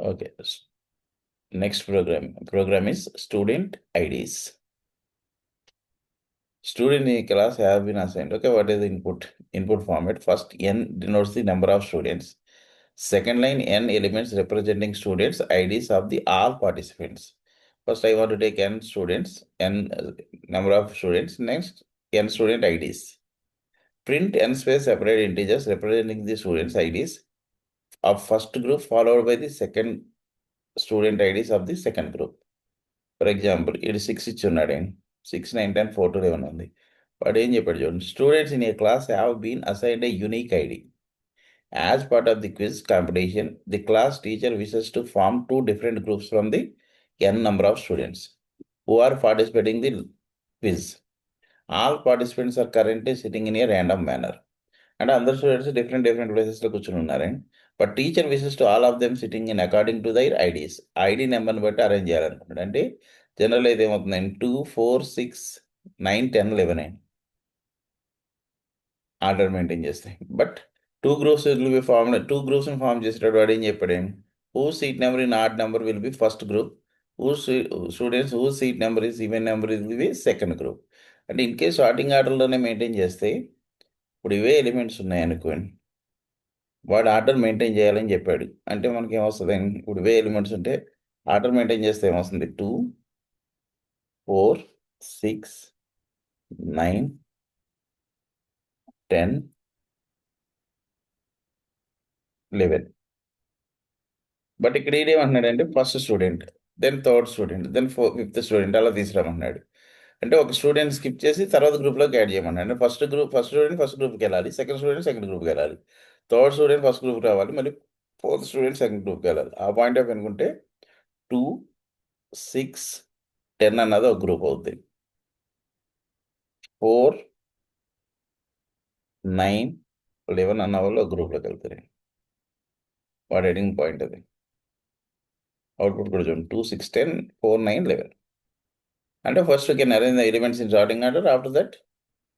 Okay. Next program is student IDs. Student in class have been assigned. Okay, what is the input format? First, n denotes the number of students. Second line, n elements representing students IDs of the all participants. First, I want to take n students, n number of students. Next, n student IDs. Print n space separate integers representing the students IDs of first group followed by the second student IDs of the second group. For example ఇది 6 ఇచ్చి ఉన్నాడండి. 6, 9, 10, 4 to 11 ఉంది. వాడు ఏం చెప్పాడు చూడండి, students in a class have been assigned a unique ID. As part of the quiz competition, the class teacher wishes to form two different groups from the n number of students who are participating in the quiz. All participants are currently sitting in a random manner. And other students different places లో కూర్చొని ఉన్నారండి. But teacher wishes to all of them sitting in according to their IDs. ID నెంబర్ని బట్టి arrange చేయాలనుకుంటాడు. అంటే general అయితే ఏమవుతుందండి, 2, 4, 6, 9, 10, 11 అండి order maintain చేస్తాయి. బట్ టూ గ్రూప్స్ ఫామ్ చేసేటప్పుడు వాడు ఏం చెప్పాడు, who seat number in odd number will be first group, who students who seat number is even number will be second group. అంటే ఇన్ కేస్ సార్టింగ్ ఆర్డర్లోనే మెయింటైన్ చేస్తే, ఇప్పుడు ఇవే elements ఉన్నాయి అనుకోండి, వాడు ఆర్డర్ మెయింటైన్ చేయాలని చెప్పాడు. అంటే మనకి ఏమొస్తుంది, ఇప్పుడు వే ఎలిమెంట్స్ ఉంటే ఆర్డర్ మెయింటైన్ చేస్తే ఏమొస్తుంది, 2, 4, 6, 9, 10, 11. బట్ ఇక్కడ ఏమంటున్నాడంటే first student, then third student, then fifth student అలా తీసుకురామన్నాడు. అంటే ఒక స్టూడెంట్ స్కిప్ చేసి తర్వాత గ్రూప్లోకి యాడ్ చేయమన్నాడు. అంటే ఫస్ట్ స్టూడెంట్ ఫస్ట్ గ్రూప్కి వెళ్ళాలి, సెకండ్ స్టూడెంట్ సెకండ్ గ్రూప్కి వెళ్ళాలి, థర్డ్ స్టూడెంట్ ఫస్ట్ గ్రూప్కి రావాలి, మళ్ళీ ఫోర్త్ స్టూడెంట్ సెకండ్ గ్రూప్కి వెళ్ళాలి. ఆ పాయింట్ ఆఫ్ అనుకుంటే 2, 6, 10 అన్నది ఒక గ్రూప్ అవుతుంది. 4, 9, 11 అన్న వాళ్ళు ఒక గ్రూప్లోకి వెళ్తారు. వాడు ఎడింగ్ పాయింట్ అది. అవుట్పుట్ కూడా చూడండి, 2, 6, 10, 4, 9, 11. అంటే first we can arrange the elements in sorting order. After that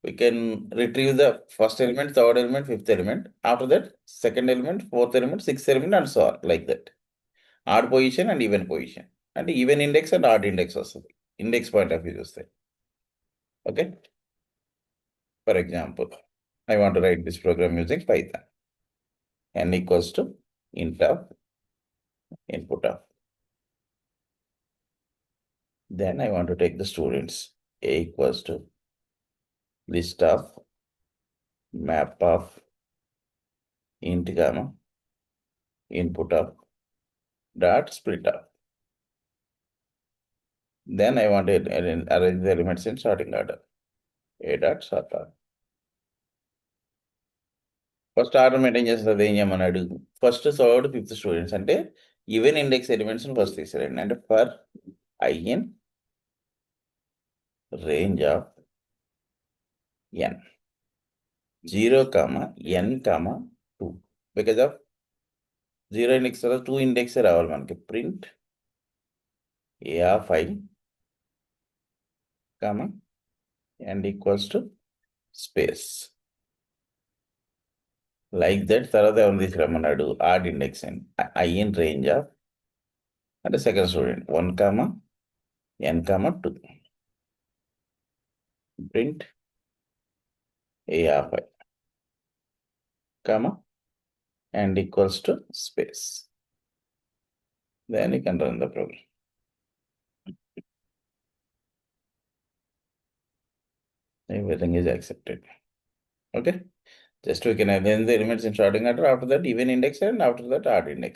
we can retrieve the first element, third element, fifth element. After that, second element, fourth element, sixth element, and so on, like that. Odd position and even position. And even index and odd index also. Index point of view చూస్తే. Okay. For example, I want to write this program using Python. N equals to int of input of. Then I want to take the students. A equals to list of map of int gamma input of dot split of. Then I want to arrange the elements in sorting order. A dot sort order. First order maintain చేస్తుంది ఏం చేయమన్నాడు, first third fifth students అంటే even index elements first తీసారండి. అంటే for i in range of n 0, n, 2. Because of 0 index 2 index రావాలి మనకి. Print a of i end equals to space like that. తర్వాత ఎవరు తీసుకురమ్మన్నాడు, odd index and i in range of అంటే second student 1, n, 2. Print a of I, and equals to space. Then you can run the program. Everything is accepted. Okay. Just we can arrange the elements in sorting order. After that, even index, and after that, odd index.